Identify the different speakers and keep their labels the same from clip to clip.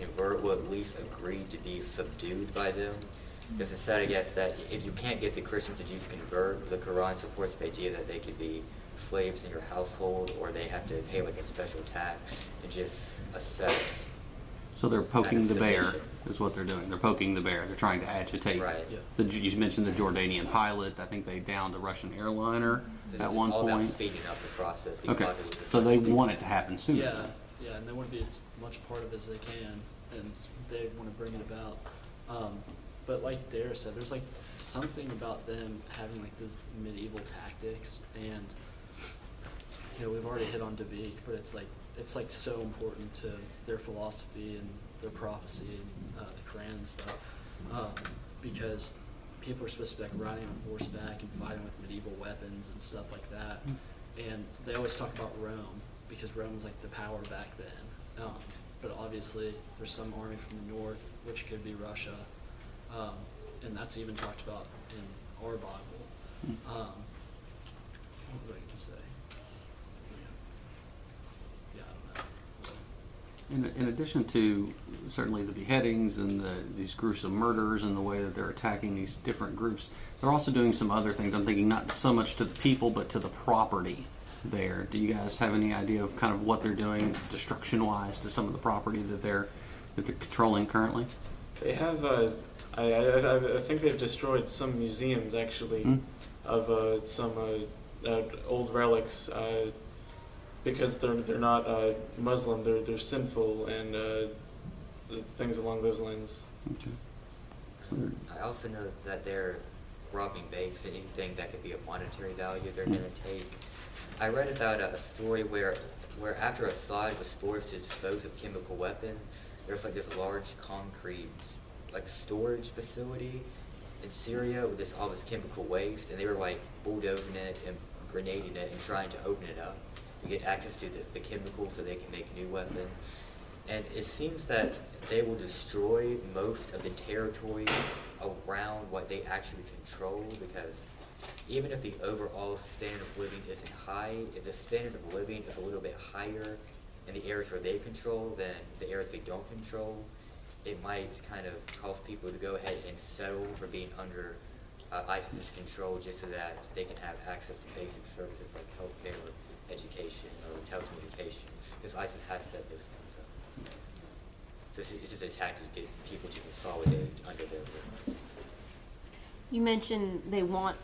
Speaker 1: convert will at least agree to be subdued by them. Because it said, I guess, that if you can't get the Christians and Jews to convert, the Quran supports the idea that they could be slaves in your household, or they have to pay like a special tax and just accept.
Speaker 2: So they're poking the bear,
Speaker 1: submission.
Speaker 2: is what they're doing. They're poking the bear. They're trying to agitate.
Speaker 1: Right.
Speaker 3: Yeah.
Speaker 2: You mentioned the Jordanian pilot. I think they downed a Russian airliner
Speaker 1: It's
Speaker 2: at one
Speaker 1: all about
Speaker 2: point.
Speaker 1: speeding up the process. The
Speaker 2: Okay,
Speaker 1: Quran was just
Speaker 2: so they
Speaker 1: speeding
Speaker 2: want
Speaker 1: up.
Speaker 2: it to happen sooner.
Speaker 3: Yeah, yeah, and they want to be as much part of it as they can, and they want to bring it about. But like Dara said, there's like something about them having like this medieval tactics, and we've already hit on Dabiq, but it's like so important to their philosophy and their prophecy and the Quran and stuff, because people are supposed to be like riding on horseback and fighting with medieval weapons and stuff like that, and they always talk about Rome because Rome was like the power back then, but obviously there's some army from the north, which could be Russia, and that's even talked about in our Bible. What was I going to say? Yeah, I don't know.
Speaker 2: In addition to certainly the beheadings and these gruesome murders and the way that they're attacking these different groups, they're also doing some other things. I'm thinking not so much to the people, but to the property there. Do you guys have any idea of kind of what they're doing destruction-wise to some of the property that they're controlling currently?
Speaker 4: They have, I think they've destroyed some museums actually of some old relics because they're not Muslim, they're sinful and things along those lines.
Speaker 2: Okay. So they're-
Speaker 1: I also know that they're robbing banks, and anything that could be of monetary value they're going to take. I read about a story where after Assad was forced to dispose of chemical weapons, there's like this large concrete like storage facility in Syria with all this chemical waste, and they were like bulldozing it and grenading it and trying to open it up to get access to the chemicals so they can make new weapons. And it seems that they will destroy most of the territory around what they actually control, because even if the overall standard of living isn't high, if the standard of living is a little bit higher in the areas where they control than the areas they don't control, it might kind of cause people to go ahead and settle for being under ISIS's control just so that they can have access to basic services like healthcare, education, or telecommunications, because ISIS has set those things up. So it's just a tactic to get people to consolidate under their rule.
Speaker 5: You mentioned they want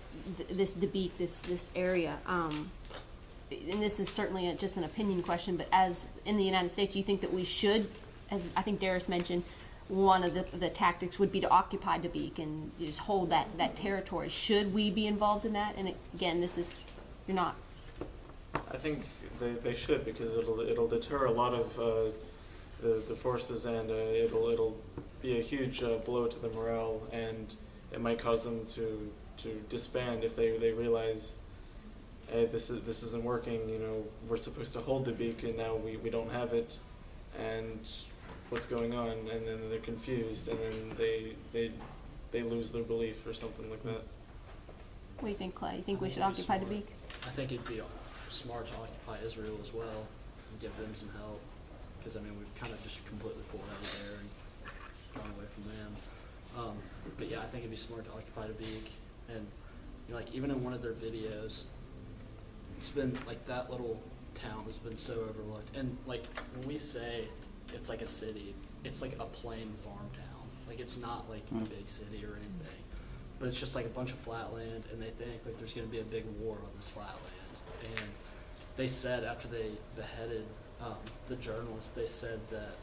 Speaker 5: this Dabiq, this area, and this is certainly just an opinion question, but as in the United States, you think that we should, as I think Darius mentioned, one of the tactics would be to occupy Dabiq and just hold that territory. Should we be involved in that? And again, you're not.
Speaker 4: I think they should, because it'll deter a lot of the forces, and it'll be a huge blow to the morale, and it might cause them to disband if they realize, hey, this isn't working. We're supposed to hold Dabiq and now we don't have it, and what's going on? And then they're confused, and then they lose their belief or something like that.
Speaker 5: What do you think, Clay? You think we should
Speaker 3: it'd be
Speaker 5: occupy
Speaker 3: smart.
Speaker 5: Dabiq?
Speaker 3: I think it'd be smart to occupy Israel as well and give them some help, because we've kind of just completely pulled out of there and gone away from them. But yeah, I think it'd be smart to occupy Dabiq, and like even in one of their videos, it's been like that little town has been so overlooked, and like when we say it's like a city, it's like a plain farm town. Like it's not like a big city or anything, but it's just like a bunch of flat land, and they think like there's going to be a big war on this flat land. And they said after they beheaded the journalist, they said that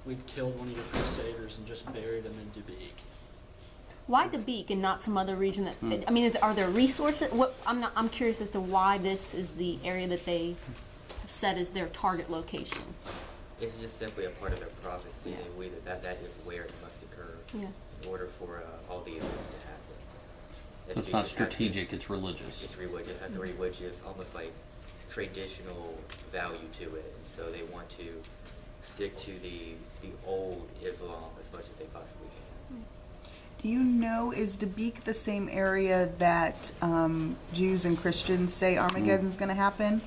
Speaker 3: we've killed one of your crusaders and just buried him in Dabiq.
Speaker 5: Why Dabiq and not some other region? Are there resources? I'm curious as to why this is the area that they have set as their target location.
Speaker 1: It's just simply a part of their prophecy.
Speaker 5: Yeah.
Speaker 1: They believe that is where it must occur
Speaker 5: Yeah.
Speaker 1: in order for all the events to happen.
Speaker 2: So it's not strategic, it's religious.
Speaker 1: It's religious. It has a religious, almost like traditional value to it. So they want to stick to the old Islam as much as they possibly can.
Speaker 6: Do you know, is Dabiq the same area that Jews and Christians say Armageddon's going to happen?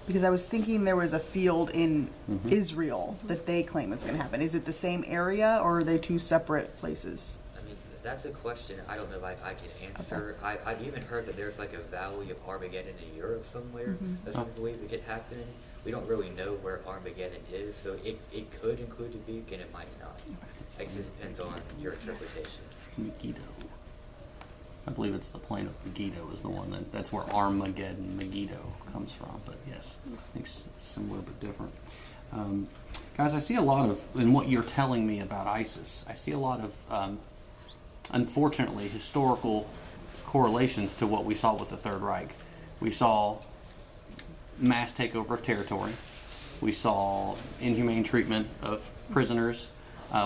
Speaker 6: Because I was thinking there was a field in Israel that they claim it's going to happen. Is it the same area or are they two separate places?
Speaker 1: I mean, that's a question I don't know if I can answer. I've even heard that there's like a Valley of Armageddon in Europe somewhere that some believe it could happen. We don't really know where Armageddon is, so it could include Dubuque and it might not. It just depends on your interpretation.
Speaker 2: Megiddo. I believe it's the plain of Megiddo is the one that's where Armageddon, Megiddo comes from. But yes, I think similar but different. Guys, I see a lot of, in what you're telling me about ISIS, I see a lot of, unfortunately, historical correlations to what we saw with the Third Reich. We saw mass takeover of territory. We saw inhumane treatment of prisoners.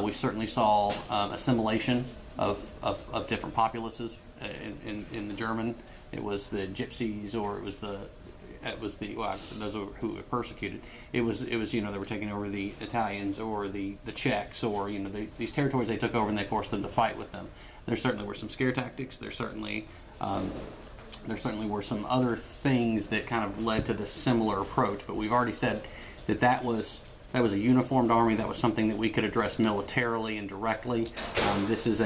Speaker 2: We certainly saw assimilation of different populaces. In the German, it was the gypsies, or it was the well, those who were persecuted. It was they were taking over the Italians or the Czechs, or these territories they took over and they forced them to fight with them. There certainly were some scare tactics. There certainly were some other things that kind of led to this similar approach. But we've already said that was a uniformed army. That was something that we could address militarily and directly. This is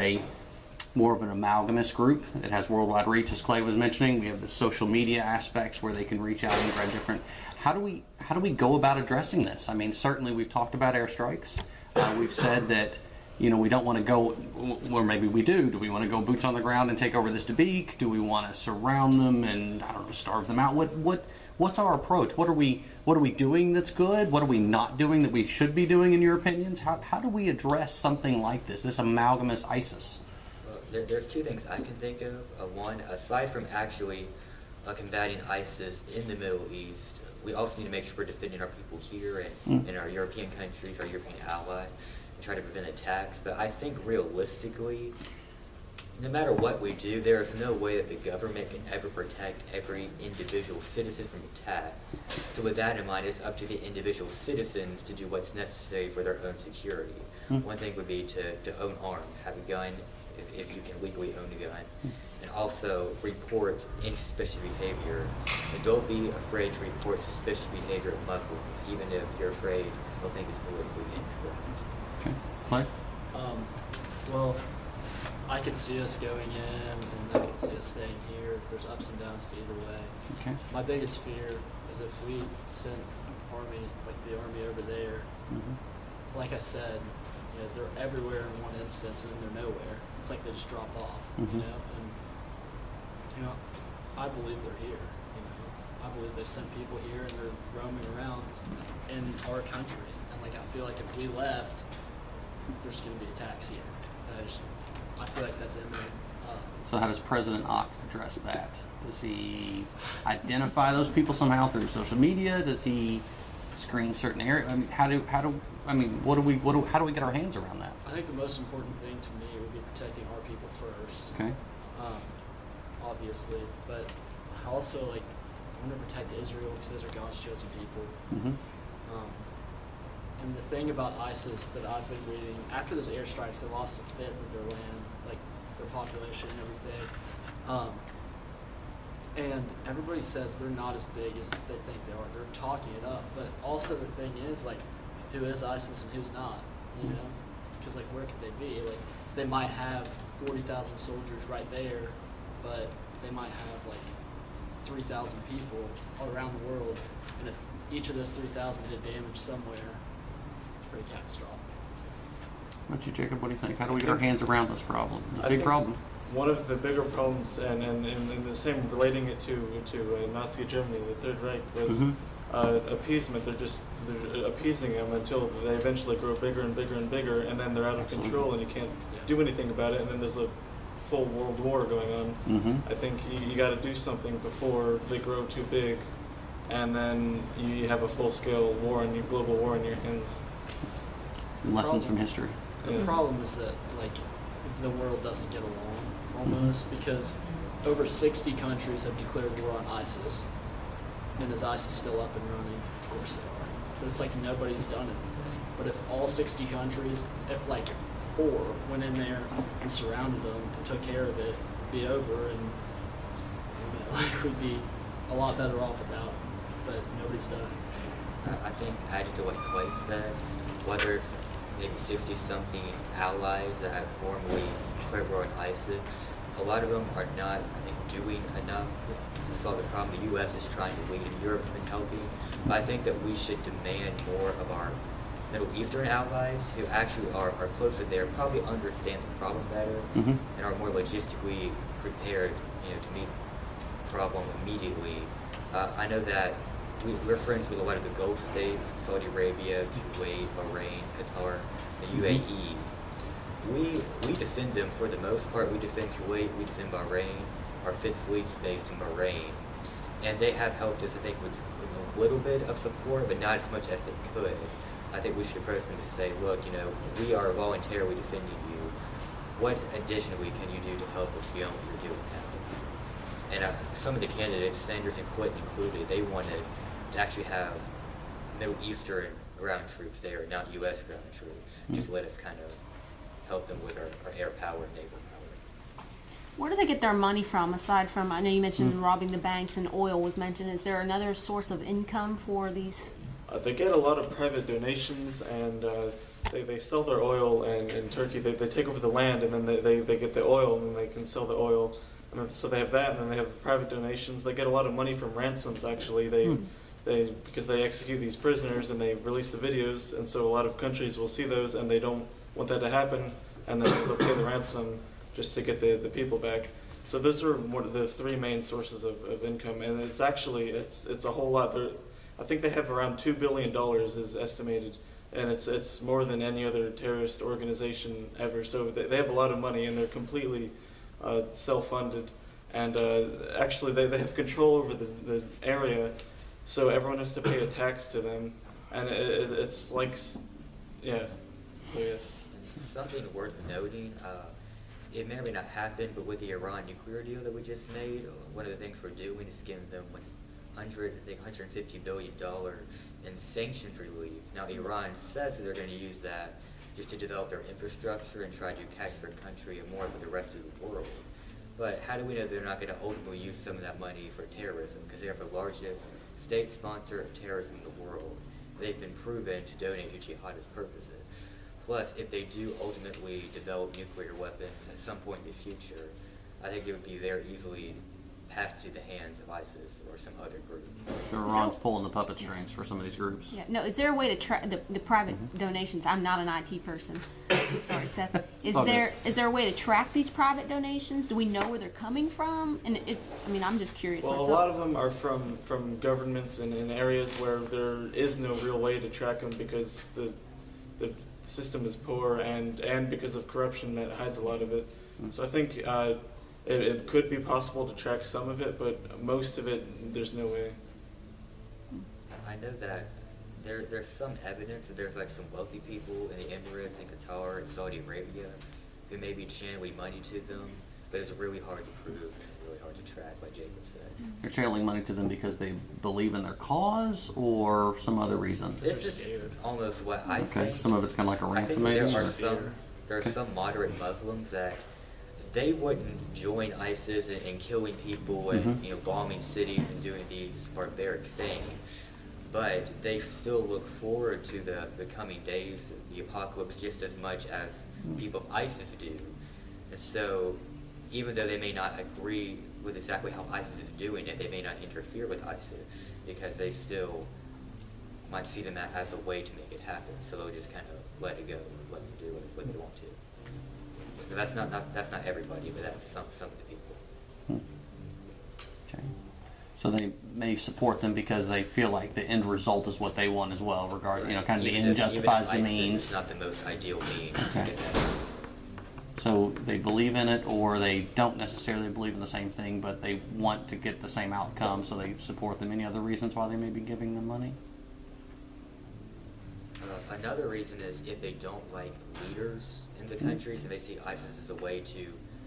Speaker 2: more of an amalgamous group that has worldwide reach, as Clay was mentioning. We have the social media aspects where they can reach out and grab different. How do we go about addressing this? I mean, certainly we've talked about airstrikes. We've said that we don't want to go, or maybe we do. Do we want to go boots on the ground and take over this Dubuque? Do we want to surround them and starve them out? What's our approach? What are we doing that's good? What are we not doing that we should be doing, in your opinions? How do we address something like this amalgamous ISIS?
Speaker 1: There's two things I can think of. One, aside from actually combating ISIS in the Middle East, we also need to make sure we're defending our people here and in our European countries, our European allies, and try to prevent attacks. But I think realistically, no matter what we do, there is no way that the government can ever protect every individual citizen from attack. So with that in mind, it's up to the individual citizens to do what's necessary for their own security. One thing would be to own arms, have a gun, if you can legally own a gun, and also report any suspicious behavior. And don't be afraid to report suspicious behavior of Muslims, even if you're afraid they'll think it's politically incorrect.
Speaker 2: Okay, Clay?
Speaker 3: Well, I could see us going in, and I could see us staying here. There's ups and downs to either way.
Speaker 2: Okay.
Speaker 3: My biggest fear is if we sent army, like the army over there, like I said, they're everywhere in one instance and then they're nowhere. It's like they just drop off, and I believe they're here. I believe they've sent people here and they're roaming around in our country. And I feel like if we left, there's going to be attacks here. And I feel like that's imminent.
Speaker 2: So how does President Ock address that? Does he identify those people somehow through social media? Does he screen certain areas? I mean, how do we get our hands around that?
Speaker 3: I think the most important thing to me would be protecting our people first.
Speaker 2: Okay.
Speaker 3: Obviously, but I also I want to protect Israel because those are God's chosen people. And the thing about ISIS that I've been reading, after those airstrikes, they lost a fifth of their land, their population and everything. And everybody says they're not as big as they think they are. They're talking it up, but also the thing is, who is ISIS and who's not? Because where could they be? They might have 40,000 soldiers right there, but they might have 3,000 people all around the world, and if each of those 3,000 did damage somewhere, it's pretty catastrophic.
Speaker 2: What about you, Jacob? What do you think? How do we get our hands around this problem? It's a big
Speaker 4: think
Speaker 2: problem.
Speaker 4: One of the bigger problems, and the same relating it to Nazi Germany, the Third Reich, was appeasement. They're appeasing them until they eventually grow bigger and bigger and bigger, and then they're out of control, and you can't do anything about it, and then there's a full world war going on. I think you got to do something before they grow too big, and then you have a full-scale war and global war in your hands.
Speaker 2: Lessons from history.
Speaker 3: The problem is that the world doesn't get along almost because over 60 countries have declared war on ISIS, and is ISIS still up and running? Of course they are. But it's nobody's done anything. But if all 60 countries, if 4 went in there and surrounded them and took care of it, it'd be over, and we'd be a lot better off without but nobody's done it.
Speaker 1: I think adding to what Clay said, whether it's maybe 60-something allies that have formally quit war on ISIS, a lot of them are not, I think, doing enough to solve the problem. The U.S. is trying to lead, and Europe's been helping. But I think that we should demand more of our Middle Eastern allies who actually are closer there, probably understand the problem better,
Speaker 2: Mhm.
Speaker 1: and are more logistically prepared, to meet the problem immediately. I know that we're friends with a lot of the Gulf states, Saudi Arabia, Kuwait, Bahrain, Qatar, the UAE. We defend them for the most part. We defend Kuwait, we defend Bahrain. Our Fifth Fleet's based in Bahrain. And they have helped us, I think, with a little bit of support, but not as much as they could. I think we should approach them to say, look, we are voluntarily defending you. What additionally can you do to help us beyond what you're doing now? And some of the candidates, Sanders and Clinton included, they wanted to actually have Middle Eastern ground troops there, not U.S. ground troops. Just let us kind of help them with our air power and naval power.
Speaker 5: Where do they get their money from, aside from, I know you mentioned robbing the banks and oil was mentioned. Is there another source of income for these?
Speaker 4: They get a lot of private donations, and they sell their oil. And in Turkey, they take over the land, and then they get the oil, and they can sell the oil. And then, so they have that, and then they have private donations. They get a lot of money from ransoms. Actually, because they execute these prisoners and they release the videos, and so a lot of countries will see those, and they don't want that to happen, and then they'll pay the ransom just to get the people back. So those are one of the three main sources of income, and it's actually it's a whole lot. I think they have around $2 billion is estimated, and it's more than any other terrorist organization ever. So they have a lot of money, and they're completely self-funded, and actually they have control over the area, so everyone has to pay a tax to them, and it's like, yeah, so yes.
Speaker 1: Something worth noting, it may or may not happen, but with the Iran nuclear deal that we just made, one of the things we're doing is giving them $150 billion in sanctions relief. Now, Iran says that they're going to use that just to develop their infrastructure and try to catch their country and more with the rest of the world. But how do we know they're not going to ultimately use some of that money for terrorism? Because they are the largest state sponsor of terrorism in the world. They've been proven to donate to jihadist purposes. Plus, if they do ultimately develop nuclear weapons at some point in the future, I think it would be very easily passed to the hands of ISIS or some other group.
Speaker 2: So Iran's pulling the puppet strings for some of these groups.
Speaker 5: Yeah, no, is there a way to track the private donations? I'm not an IT person. Sorry, Seth. Is
Speaker 2: all good.
Speaker 5: there a way to track these private donations? Do we know where they're coming from? And I'm just curious
Speaker 4: Well,
Speaker 5: myself.
Speaker 4: a lot of them are from governments and in areas where there is no real way to track them because the system is poor and because of corruption that hides a lot of it. So I think it could be possible to track some of it, but most of it, there's no way.
Speaker 1: I know that there's some evidence that there's like some wealthy people in the Emirates and Qatar and Saudi Arabia who may be channeling money to them, but it's really hard to prove and really hard to track, like Jacob said.
Speaker 2: They're channeling money to them because they believe in their cause or some other reason?
Speaker 1: This is almost what I
Speaker 2: Okay,
Speaker 1: think.
Speaker 2: some of it's kind of like a
Speaker 1: I think
Speaker 2: ransom maybe?
Speaker 1: there are some moderate Muslims that they wouldn't join ISIS in killing people and bombing cities and doing these barbaric things, but they still look forward to the coming days, the apocalypse, just as much as people of ISIS do. And so, even though they may not agree with exactly how ISIS is doing it, they may not interfere with ISIS because they still might see them as a way to make it happen. So they'll just kind of let it go, let them do what they want to. So that's not everybody, but that's some of the people.
Speaker 2: Okay. So they may support them because they feel like the end result is what they want as well, regarding, kind of the
Speaker 1: Even
Speaker 2: end
Speaker 1: if-
Speaker 2: justifies the
Speaker 1: even if ISIS
Speaker 2: means.
Speaker 1: is not the most ideal means to
Speaker 2: Okay.
Speaker 1: get that reason.
Speaker 2: So they believe in it, or they don't necessarily believe in the same thing, but they want to get the same outcome, so they support them. Any other reasons why they may be giving them money?
Speaker 1: Another reason is if they don't like leaders in the countries and they see ISIS as a way to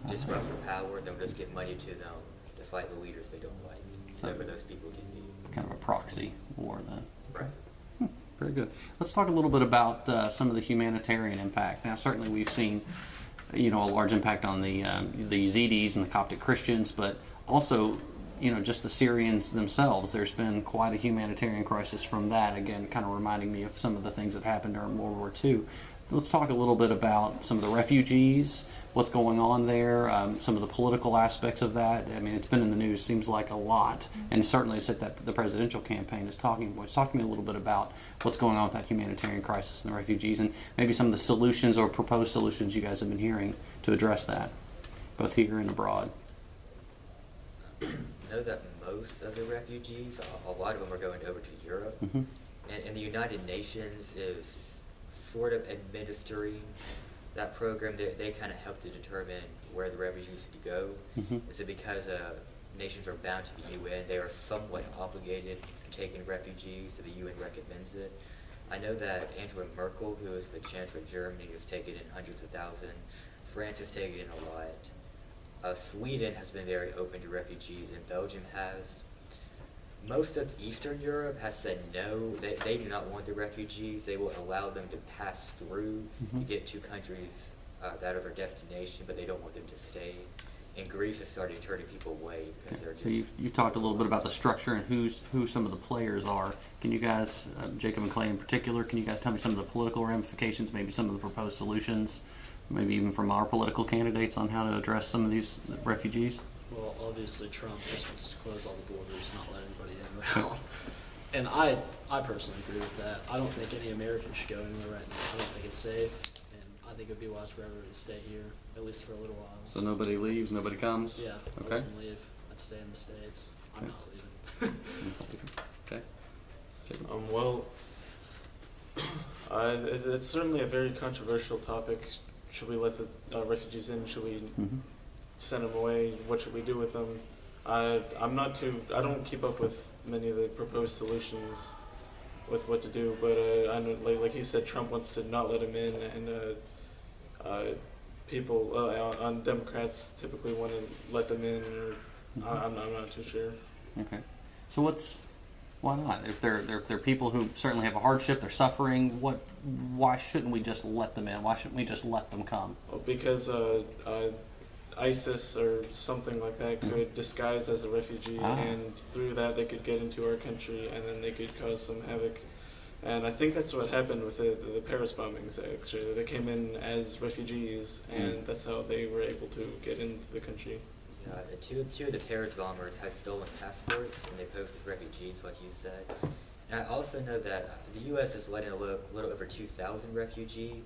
Speaker 1: disrupt their power, they'll just give money to them to fight the leaders they don't like,
Speaker 2: So-
Speaker 1: whoever those people can be.
Speaker 2: Kind of a proxy war then.
Speaker 1: Right.
Speaker 2: Very good. Let's talk a little bit about some of the humanitarian impact. Now, certainly we've seen, a large impact on the Yazidis and the Coptic Christians, but also just the Syrians themselves. There's been quite a humanitarian crisis from that. Again, kind of reminding me of some of the things that happened during World War II. Let's talk a little bit about some of the refugees, what's going on there, some of the political aspects of that. I mean, it's been in the news, seems like a lot, and certainly it's at that the presidential campaign is talking points. Talk to me a little bit about what's going on with that humanitarian crisis and the refugees, and maybe some of the solutions or proposed solutions you guys have been hearing to address that, both here and abroad.
Speaker 1: I know that most of the refugees, a lot of them are going over to Europe,
Speaker 2: Mhm.
Speaker 1: and the United Nations is sort of administering that program. They kind of help to determine where the refugees should go.
Speaker 2: Mhm.
Speaker 1: Is it because nations are bound to the UN, they are somewhat obligated to take in refugees, so the UN recommends it. I know that Angela Merkel, who is the Chancellor of Germany, has taken in hundreds of thousands. France has taken in a lot. Sweden has been very open to refugees, and Belgium has. Most of Eastern Europe has said no, they do not want the refugees. They will allow them to pass through to get to countries that are their destination, but they don't want them to stay. And Greece has started turning people away because they're just...
Speaker 2: So you talked a little bit about the structure and who some of the players are. Can you guys, Jacob and Clay in particular, can you guys tell me some of the political ramifications, maybe some of the proposed solutions, maybe even from our political candidates on how to address some of these refugees?
Speaker 3: Well, obviously Trump just wants to close all the borders, not let anybody in or out. And I personally agree with that. I don't think any American should go anywhere right now. I don't think it's safe, and I think it would be wise for everyone to stay here, at least for a little while.
Speaker 2: So nobody leaves, nobody comes?
Speaker 3: Yeah,
Speaker 2: Okay.
Speaker 3: I wouldn't leave. I'd stay in the States. I'm not leaving.
Speaker 2: Okay. Jacob?
Speaker 4: Well, it's certainly a very controversial topic. Should we let the refugees in? Should we
Speaker 2: Mhm.
Speaker 4: send them away? What should we do with them? I don't keep up with many of the proposed solutions with what to do, but I know, like you said, Trump wants to not let them in, and people on Democrats typically want to let them in, or I'm not too sure.
Speaker 2: Okay. So why not? If they're people who certainly have a hardship, they're suffering, why shouldn't we just let them in? Why shouldn't we just let them come?
Speaker 4: Well, because ISIS or something like that could disguise as a refugee, and through that they could get into our country, and then they could cause some havoc. And I think that's what happened with the Paris bombings, actually. They came in as refugees, and that's how they were able to get into the country.
Speaker 1: Two of the Paris bombers had stolen passports, and they posed as refugees, like you said. And I also know that the U.S. has let in a little over 2,000 refugees,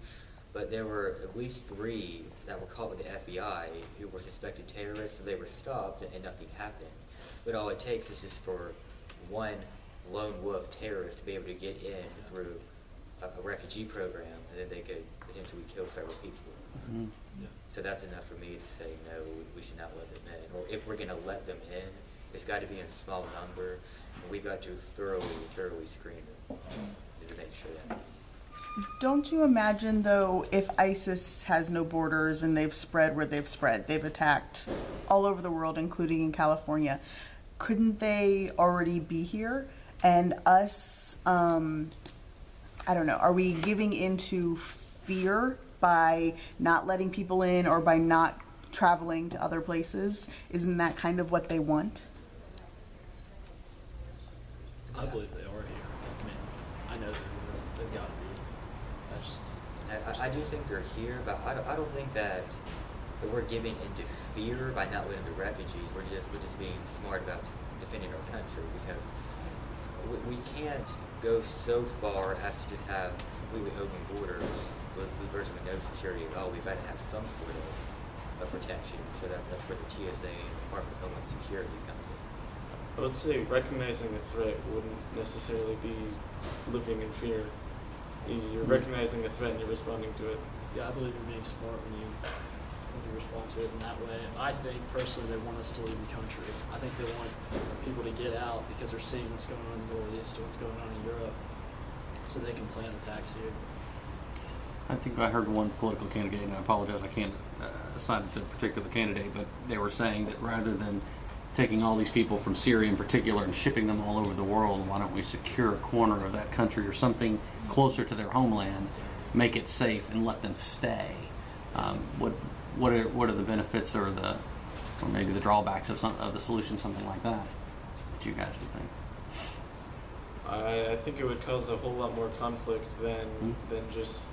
Speaker 1: but there were at least 3 that were caught with the FBI who were suspected terrorists, so they were stopped and nothing happened. But all it takes is just for one lone wolf terrorist to be able to get in through a refugee program, and then they could potentially kill several people.
Speaker 2: Mhm.
Speaker 1: So that's enough for me to say, no, we should not let them in. Or if we're going to let them in, it's got to be in small number, and we've got to thoroughly screen them to make sure that.
Speaker 6: Don't you imagine, though, if ISIS has no borders and they've spread where they've spread, they've attacked all over the world, including in California, couldn't they already be here? And us, I don't know, are we giving into fear by not letting people in or by not traveling to other places? Isn't that kind of what they want?
Speaker 3: I believe they are here. I mean, I know they've got to be.
Speaker 1: I do think they're here, but I don't think that we're giving into fear by not letting the refugees. We're just being smart about defending our country, because we can't go so far as to just have completely open borders with virtually no security at all. We've got to have some sort of protection. So that's where the TSA and Department of Homeland Security comes in.
Speaker 4: I would say recognizing a threat wouldn't necessarily be living in fear. You're recognizing a threat and you're responding to it.
Speaker 3: Yeah, I believe you're being smart when you respond to it in that way. I think personally they want us to leave the country. I think they want people to get out because they're seeing what's going on in the Middle East and what's going on in Europe, so they can plan attacks here.
Speaker 2: I think I heard one political candidate, and I apologize, I can't assign it to a particular candidate, but they were saying that rather than taking all these people from Syria in particular and shipping them all over the world, why don't we secure a corner of that country or something closer to their homeland, make it safe, and let them stay? What are the benefits or the or maybe the drawbacks of the solution, something like that you guys would think.
Speaker 4: I think it would cause a whole lot more conflict than just